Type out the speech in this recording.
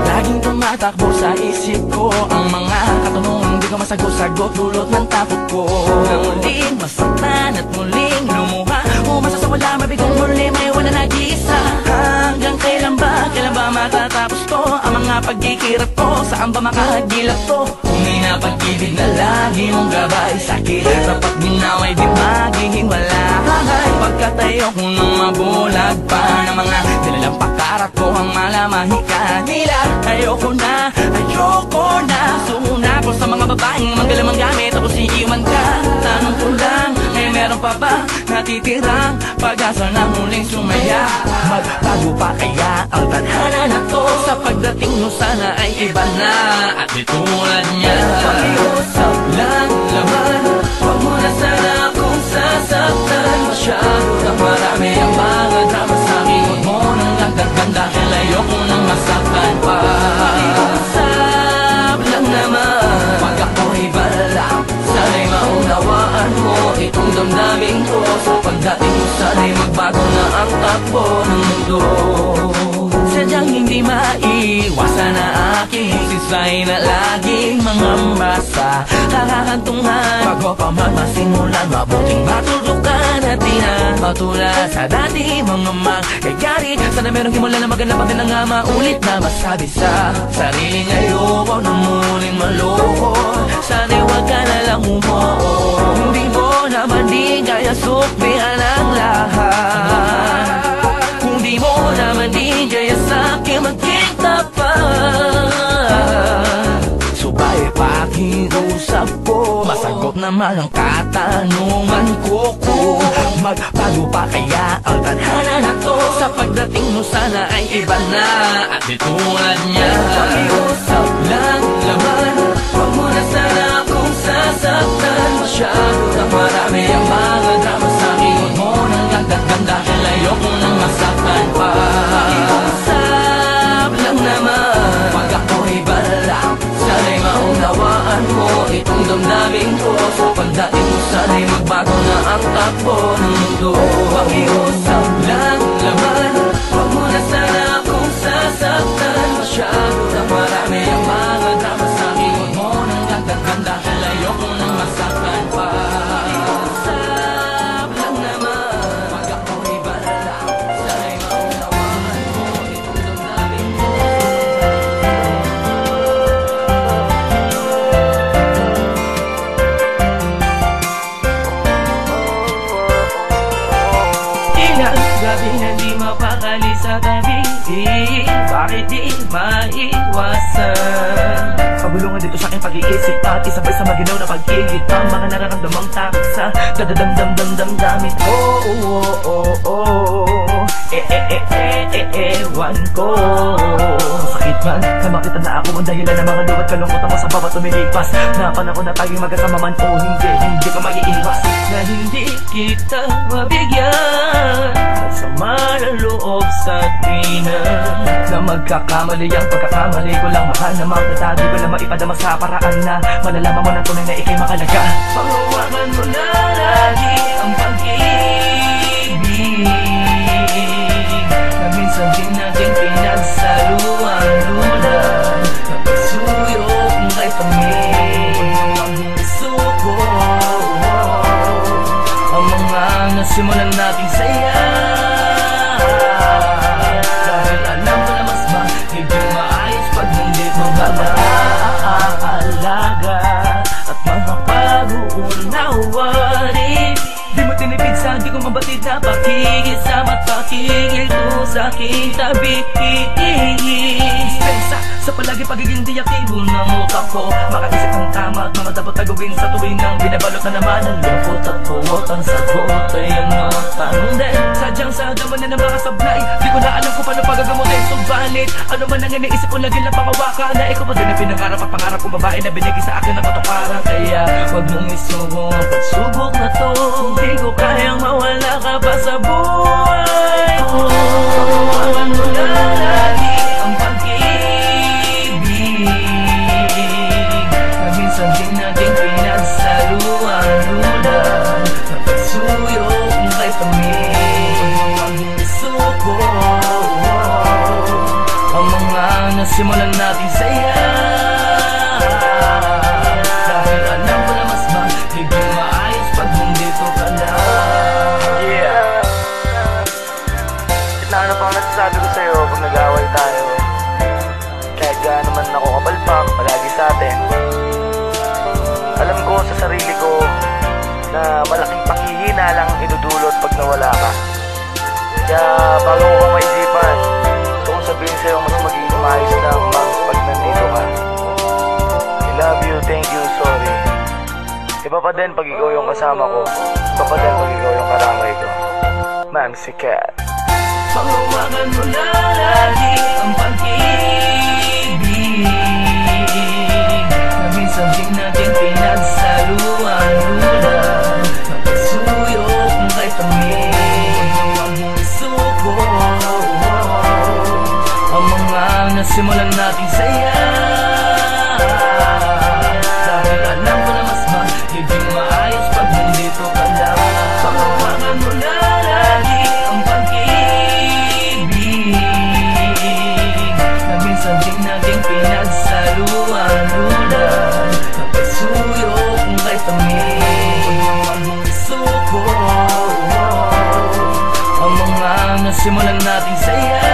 Laging tumatakbo sa isip ko ang mga katanungan di ko masagot-sagot, dulot ng takot ko na muling masaktan at muling lumuha. Umasa sa wala, mabigong muli, may wala nag-iisa. Hanggang kailan ba matatapos to? Ang mga pagkikirap ko, saan ba makahagilap to? Kung may napag-ibig na lagi mong gabay sa'kin, dapat ginaway di maghihiwala. Pagkatayo ko ng mabulag pa ng mga nilalang pakarat ko ang malamahika nila. Ayoko na suna ko sa mga babaeng magalamang gamit tapos iiwan ka. Tanong ko lang, may meron pa ba natitirang pag-asa na muling sumaya? Magbago pa kaya ang tadhana na to? Sa pagdating mo sana ay iba na at di tulad niya. Pakiusap lang naman, huwag mo na sana akong sasaktan. Masyado na marami ang mga drama sa'kin. Huwag mo nang dagdagan dahil ayoko nang masaktan pa. Pakiusap lang naman, pag ako'y balak, sana'y maunawaan mo itong damdamin ko. Sa pagdating mo sana'y magbago na ang takbo ng mundo. Sadyang hindi maiwasan na aking sisay na laging mangamba sa kakakantungan. Bago pa man masimulan, mabuting matulukan at di na matulad sa dati mga mangyayari. Sana merong himula na maganda pa din na nga maulit na masabi sa sarili ngayon na muling maloko. Sana'y huwag ka na lang umuo. Hindi mo naman di kaya suklihan ang lahat. Kung di mo naman di kaya sa'kin maging tapat. Subay pakiusap ko, masagot naman ang katanungan ko. Kung magbago pa kaya ang tadhana na to? Sa pagdating mo sana ay iba na at di tulad niya. Pakiusap lang naman, huwag mo na sana akong sasaktan. Masyado na marami ang mga drama sa'kin. Huwag mo nang dagdagan dahil ayoko nang masaktan pa. Pakiusap lang naman, pag ako'y balak, sana'y maunawaan mo itong damdamin ko. Sa pagdating mo sana'y magbago na ang takbo ng mundo. Pakiusap lang naman, huwag mo na sana akong sasaktan. Masyado na marami ang mga drama sa'kin. Huwag mo nang dagdagan dahil ayoko nang masaktan pa. Pakiusap lang naman, pag ako'y balak, sana'y maunawaan mo itong damdamin ko. Ilang gabi na di mapakali sa tabi, bakit di maiwasan? Kabulungan dito sa aking pag-iisip at isabay sa maginaw na pag-igit ang mga nararamdamang takot sa dadadamdamdamdamin ko. Ewan ko, sakit man na makita na ako ang dahilan ng mga luwat kalungkutan mo sa bawat lumilipas. Na panahon na tayong magkasama man o hindi ka mag-iiwas. Na hindi kita mabigyan sama ng loob sa tina. Na magkakamali ang pagkakamali ko lang, mahal na magdadadi ko lang maipadama sa paraan na malalaman mo ng tunay na ikay makalaga. Panghawakan mo na lagi ang pag-ibig na minsan din natin pinagsaluan. Lulan na pagsuyo kung kay pamilya ang suko. Ang mga nasimulan nating saya, dahil alam ko na mas magiging maayos pag hindi mo alaga at mga pag-uunawarin. Di mo tinipid sa di ko mabatid na pakikisama at pakikilto sa aking tabi. Dispensa sa palagi pagiging diaktibo ng utak ko, makaisip ng tama at mga dapat na gawin sa tuwing nang binabalot na naman ang lungkot at puwot. Ang sagot ay ano, tanong din sadyang sa daman na mga sablay. Di ko na alam kung paano pagagamutin. Subalit ano man ang iniisip ko, lagi lang pangawakan na ikaw pa din ang pinangarap at pangarap kong babae na binigay sa akin ng katuparan. Kaya huwag mong isubo ang pagsubok na to, hindi ko kayang mawala ka pa sa buhay ko. Pagkawalan mo na lagi ang pag-ibig na minsan din natin pinagsaluan. Lulan na pagsuyo kung kay pamilya ang suko. nasimulan nating saya. Dahil alam ko na mas magiging maayos pag nandito ka lang. Yeah. At na ano pang nasasabi ko sa'yo pag nag-away tayo, kahit gaano man ako kapalpak palagi sa atin, alam ko sa sarili ko na malaking panghihina lang ang idudulot pag nawala ka. Kaya bago mo kang maisipan, gusto kong sabihin sa'yo mas magiging maayos lang pag nandito ka. I love you, thank you, sorry. Iba pa din pag ikaw yung kasama ko, iba pa din pag ikaw yung karamay ko. Mamsi Cat. Panghawakan mo na lagi ang pag-ibig na minsan din natin pinagsaluan. Ulan, magpasuyok kay tamis. Huwag mong isuko ang mga nasimulan nating saya. Dahil alam ko na mas magiging maayos pag nandito ka lang. Panghawakan mo na lagi ang pag-ibig na minsan din nating pinagsaluan. Ulan, magpasuyok kay tamis. Huwag mong isuko ang mga nasimulan nating saya.